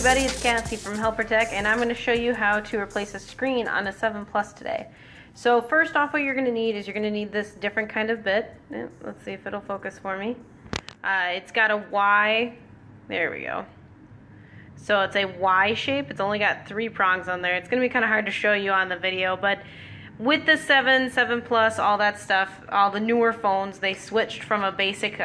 everybody, it's Cassie from HelperTech, and I'm going to show you how to replace a screen on a 7 Plus today. So first off, what you're going to need is you're going to need this different kind of bit. Let's see if it'll focus for me. It's got a Y, there we go. So it's a Y shape, it's only got 3 prongs on there. It's going to be kind of hard to show you on the video, but with the 7 Plus, all that stuff, all the newer phones, they switched from a basic,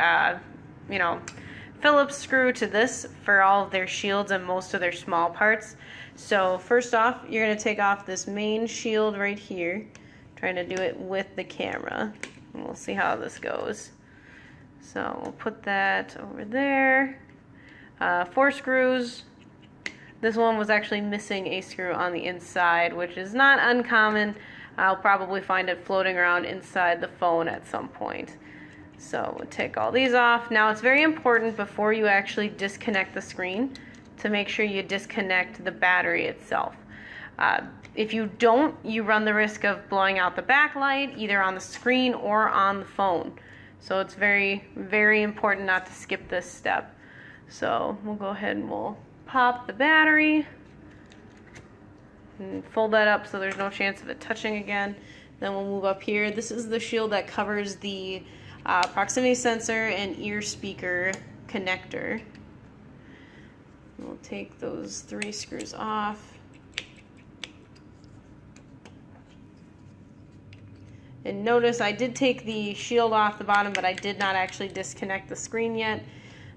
Phillips screw to this for all of their shields and most of their small parts. So first off, you're going to take off this main shield right here. Trying to do it with the camera. And we'll see how this goes. So we'll put that over there. 4 screws. This one was actually missing a screw on the inside, which is not uncommon. I'll probably find it floating around inside the phone at some point. So we'll take all these off. Now it's very important before you actually disconnect the screen to make sure you disconnect the battery itself. If you don't, you run the risk of blowing out the backlight either on the screen or on the phone. So it's very, very important not to skip this step. So we'll go ahead and we'll pop the battery and fold that up so there's no chance of it touching again. Then we'll move up here. This is the shield that covers the proximity sensor and ear speaker connector. We'll take those 3 screws off. And notice I did take the shield off the bottom, but I did not actually disconnect the screen yet.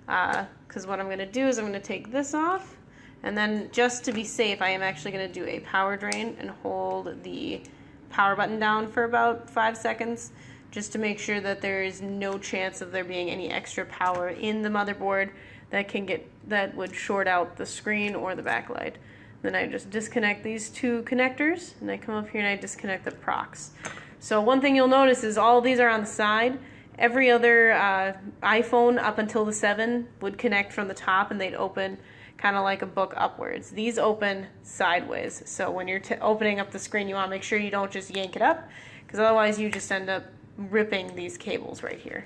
Because what I'm going to do is I'm going to take this off, and then just to be safe, I am actually going to do a power drain and hold the power button down for about 5 seconds. Just to make sure that there is no chance of there being any extra power in the motherboard that would short out the screen or the backlight. Then I just disconnect these 2 connectors, and I come up here and I disconnect the procs. So one thing you'll notice is all of these are on the side. Every other iPhone up until the 7 would connect from the top, and they'd open kind of like a book upwards. These open sideways. So when you're opening up the screen, you want to make sure you don't just yank it up, because otherwise you just end up ripping these cables right here.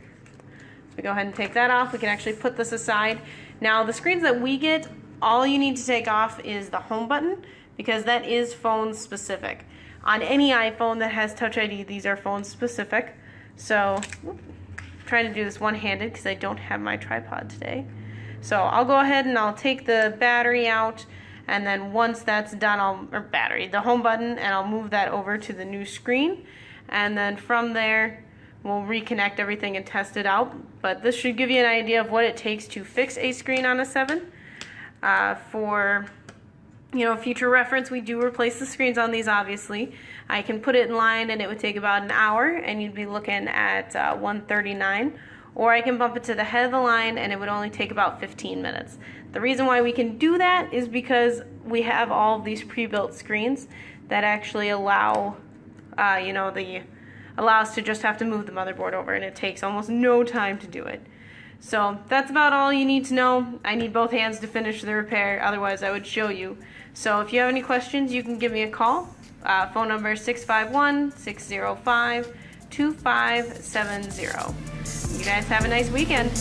So we go ahead and take that off. We can actually put this aside. Now the screens that we get, all you need to take off is the home button, because that is phone specific. On any iPhone that has Touch ID, these are phone specific. So I'm trying to do this one-handed because I don't have my tripod today. So I'll go ahead and I'll take the battery out, and then once that's done, the home button, and I'll move that over to the new screen. And then from there, we'll reconnect everything and test it out. But this should give you an idea of what it takes to fix a screen on a 7. For future reference, we do replace the screens on these, obviously. I can put it in line and it would take about an hour, and you'd be looking at $139. Or I can bump it to the head of the line and it would only take about 15 minutes. The reason why we can do that is because we have all of these pre-built screens that actually allow allow us to just have to move the motherboard over, and it takes almost no time to do it. So that's about all you need to know. I need both hands to finish the repair, otherwise I would show you. So if you have any questions, you can give me a call. Phone number is 651-605-2570. You guys have a nice weekend.